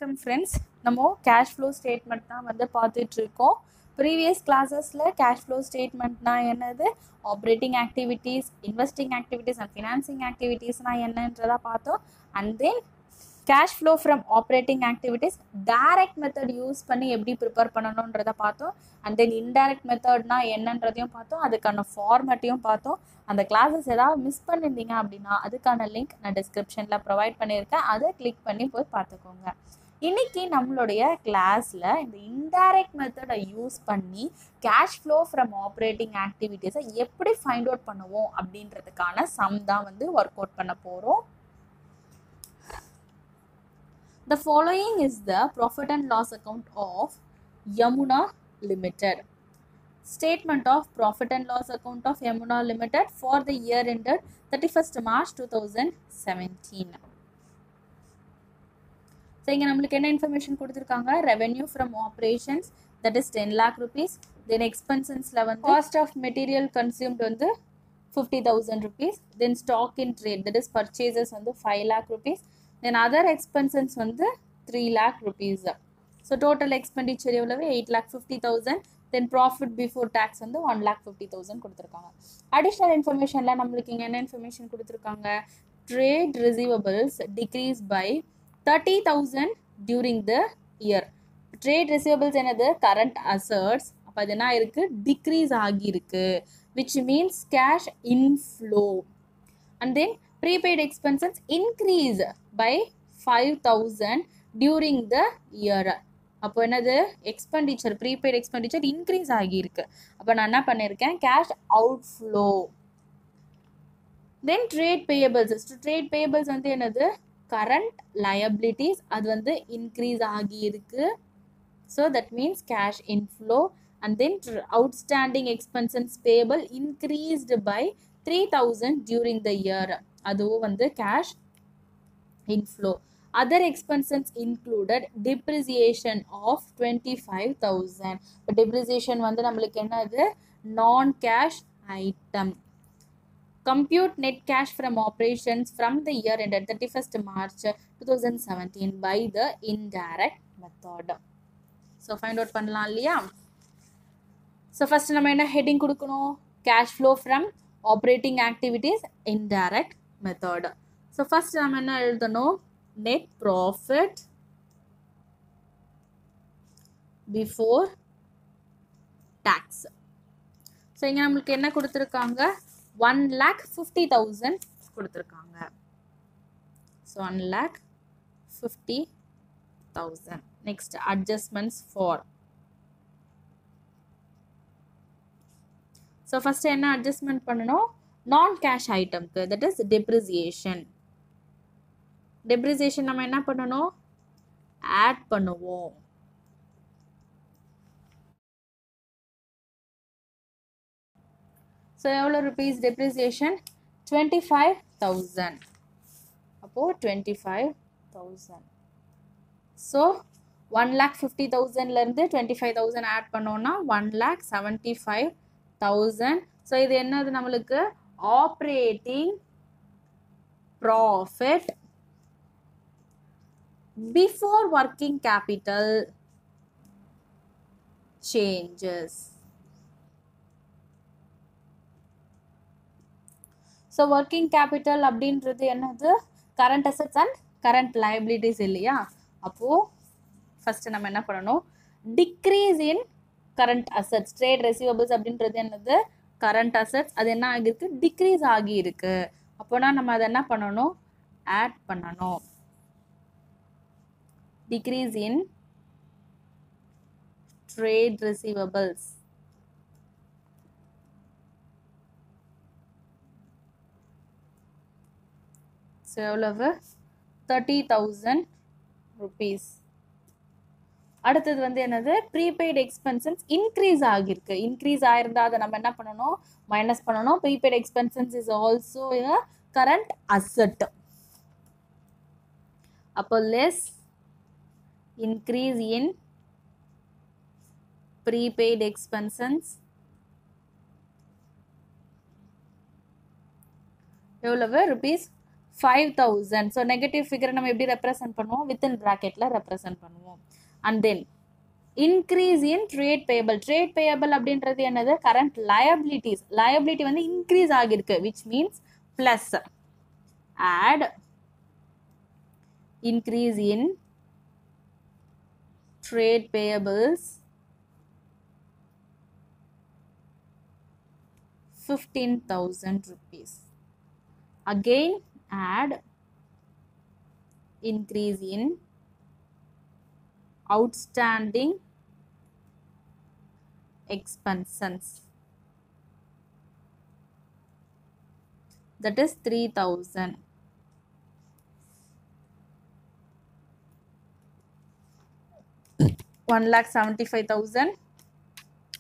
வணக்கம் ஃப்ரெண்ட்ஸ். நம்ம cash flow statement தான் வந்து பார்த்துட்டு இருக்கோம். ப்ரீவியஸ் கிளாஸஸில் கேஷ் ஃப்ளோ ஸ்டேட்மெண்ட்னா என்னது, operating activities, investing activities and financing ஆக்டிவிட்டீஸ்னால் என்னன்றதை பார்த்தோம். And then cash flow from operating activities direct method use பண்ணி எப்படி ப்ரிப்பேர் பண்ணணுன்றதை பார்த்தோம். அண்ட் தென் இன்டைரக்ட் மெத்தட்னா என்னன்றதையும் பார்த்தோம். அதுக்கான ஃபார்மேட்டையும் பார்த்தோம். அந்த கிளாஸஸ் ஏதாவது மிஸ் பண்ணியிருந்தீங்க அப்படின்னா அதுக்கான லிங்க் நான் டிஸ்கிரிப்ஷனில் ப்ரொவைட் பண்ணியிருக்கேன். அதை கிளிக் பண்ணி போய் பார்த்துக்கோங்க. இன்னைக்கு நம்மளுடைய கிளாஸில் இந்த இன்டைரக்ட் மெத்தடை யூஸ் பண்ணி கேஷ் ஃப்ளோ ஃப்ரம் ஆப்ரேட்டிங் ஆக்டிவிட்டீஸை எப்படி ஃபைண்ட் அவுட் பண்ணுவோம் அப்படின்றதுக்கான சம் தான் வந்து ஒர்க் அவுட் பண்ண போகிறோம். The following is the profit and loss account of Yamuna Limited. Statement of profit and loss account of Yamuna Limited for the year ended 31st March 2017. So, இங்க நம்மளுக்கு என்ன information கொடுத்திருக்காங்க, revenue from operations that is 10 lakh rupees, then எக்ஸ்பென்சன்ஸ்ல வந்து cost of material consumed வந்து 50,000 rupees, then stock in trade that is purchases வந்து 5 lakh rupees, then other expenses வந்து 3 lakh rupees. So total expenditure எவ்வளவு 8,50,000. தென் profit before tax வந்து 1,50,000 கொடுத்துருக்காங்க. Additional இன்ஃபர்மேஷனில் நம்மளுக்கு இங்கே என்ன இன்ஃபர்மேஷன் கொடுத்துருக்காங்க, trade receivables decrease by 30,000 during the year. Trade receivables என்னது, கரண்ட் அசட்ஸ். அப்போ அது என்ன இருக்கு, டிக்ரீஸ் ஆகியிருக்கு, which means cash inflow. And then prepaid expenses increase by 5,000 during the year. அப்போ என்னது, எக்ஸ்பெண்டிச்சர் ப்ரீபெய்ட் எக்ஸ்பெண்டிச்சர் இன்க்ரீஸ் ஆகியிருக்கு. அப்போ நான் என்ன பண்ணியிருக்கேன், cash outflow. Then trade payables. Trade payables வந்து என்னது, கரண்ட் லயபிலிட்டிஸ், அது வந்து இன்க்ரீஸ் ஆகியிருக்கு. So that means cash inflow. And then outstanding expenses payable increased by 3,000 during the year. அதுவும் வந்து cash inflow. Other expenses included depreciation of 25,000. But depreciation வந்து நம்மளுக்கு என்னது, non cash item. Compute net cash from operations from the year ended 31st March 2017 by the indirect method. So find out பண்ணலாம் இல்லையா. So first நம்ம என்ன heading கொடுக்கணும், cash flow from operating activities indirect method. So first நம்ம என்ன எழுதணும், net profit before tax. So இங்கே நம்மளுக்கு என்ன கொடுத்துருக்காங்க, 1,50,000 கொடுத்துருக்காங்க. So 1,50,000. Next adjustments for. So first என்ன அட்ஜஸ்ட்மெண்ட் பண்ணணும், நான் கேஷ் ஐட்டம்க்கு, தட் இஸ் டெப்ரிசியேஷன். டெப்ரிசியேஷன் நம்ம என்ன பண்ணணும், ஆட் பண்ணுவோம். ஸோ எவ்வளோ ருபீஸ் டெப்ரிசியேஷன், 25,000. அப்போது 25,000. ஸோ 1,50,000லேருந்து 25,000 ஆட் பண்ணோன்னா 1,75,000. ஸோ இது என்னது நம்மளுக்கு, operating profit before working capital changes. So working capital அப்படின்றது என்னது, current assets and current liabilities இல்லையா. அப்போ ஃபர்ஸ்ட் நம்ம என்ன பண்ணணும், decrease in current assets. trade receivables அப்படின்றது என்னது, current assets. அது என்ன ஆகிருக்கு, decrease ஆகியிருக்கு. அப்போனா நம்ம அதை என்ன பண்ணணும், ஆட் பண்ணணும். Decrease in trade receivables. So எவ்வளவு, 30,000 rupees. அடுத்தது வந்து என்னது, ப்ரீபெய்ட் எக்ஸ்பென்சஸ் இன்க்ரீஸ் ஆகிருக்கு. இன்க்ரீஸ் ஆயிருந்தா அதை நம்ம என்ன பண்ணணும், மைனஸ் பண்ணணும். Prepaid expenses is also a current asset. அப்போ less increase in prepaid expenses எவ்வளவு, rupees 5000. ஸோ நெகட்டிவ் ஃபிகரை நம்ம எப்படி ரெப்ரசென்ட் பண்ணுவோம்? வித்தின் ப்ராக்கெட்டில் ரெப்ரசென்ட் பண்ணுவோம். And then increase in trade payable. Trade payable அப்படின்றது என்னது? Current liabilities. லயபிலிட்டி வந்து இன்க்ரீஸ் ஆகிருக்கு, which means plus. Add increase in trade payables 15,000 rupees. Again add increase in outstanding expenses, that is 3,000. 1,75,000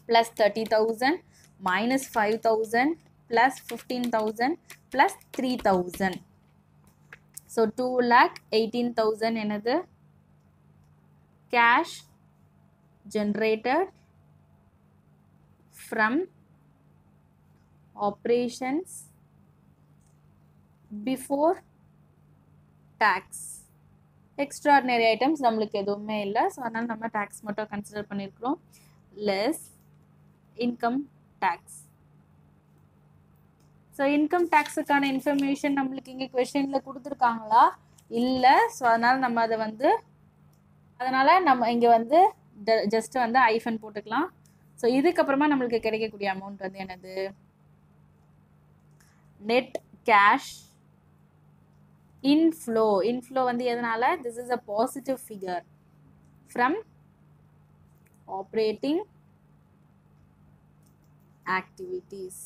plus 30,000 minus 5,000 plus 15,000 plus 3,000. So 2,18,000 என்னது? Cash generated from operations before tax. Extraordinary items நம்மளுக்கு எதுவுமே இல்லை. So அதனால் நம்ம tax மட்டும் consider பண்ணியிருக்கிறோம். Less income tax. So income டேக்ஸுக்கான information நம்மளுக்கு இங்கே கொஷினில் கொடுத்துருக்காங்களா? இல்லை. ஸோ அதனால் நம்ம அதை வந்து நம்ம இங்கே வந்து ஜஸ்ட் வந்து ஐஃபன் போட்டுக்கலாம். ஸோ இதுக்கப்புறமா நம்மளுக்கு கிடைக்கக்கூடிய அமௌண்ட் வந்து என்னது? Net cash inflow. Inflow வந்து எதனால? This is a positive figure from operating activities.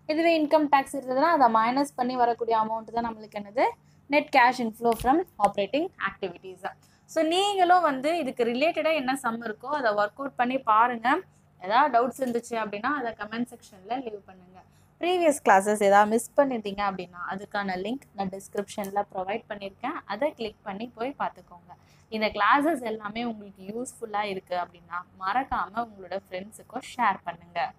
இதுவே இன்கம் டேக்ஸ் இருந்ததுன்னா அதை மைனஸ் பண்ணி வரக்கூடிய அமௌண்ட் தான் நம்மளுக்கு என்னது? Net cash inflow from operating activities. So நீங்களும் வந்து இதுக்கு ரிலேட்டடாக என்ன சம் இருக்கோ அதை ஒர்க் அவுட் பண்ணி பாருங்கள். ஏதாவது டவுட்ஸ் இருந்துச்சு அப்படின்னா அதை கமெண்ட் செக்ஷனில் லீவ் பண்ணுங்கள். ப்ரீவியஸ் கிளாஸஸ் ஏதாவது மிஸ் பண்ணியிருந்தீங்க அப்படின்னா அதுக்கான லிங்க் நான் டிஸ்கிரிப்ஷனில் ப்ரொவைட் பண்ணியிருக்கேன். அதை கிளிக் பண்ணி போய் பார்த்துக்கோங்க. இந்த கிளாஸஸ் எல்லாமே உங்களுக்கு யூஸ்ஃபுல்லாக இருக்குது அப்படின்னா மறக்காமல் உங்களோட ஃப்ரெண்ட்ஸுக்கும் ஷேர் பண்ணுங்கள்.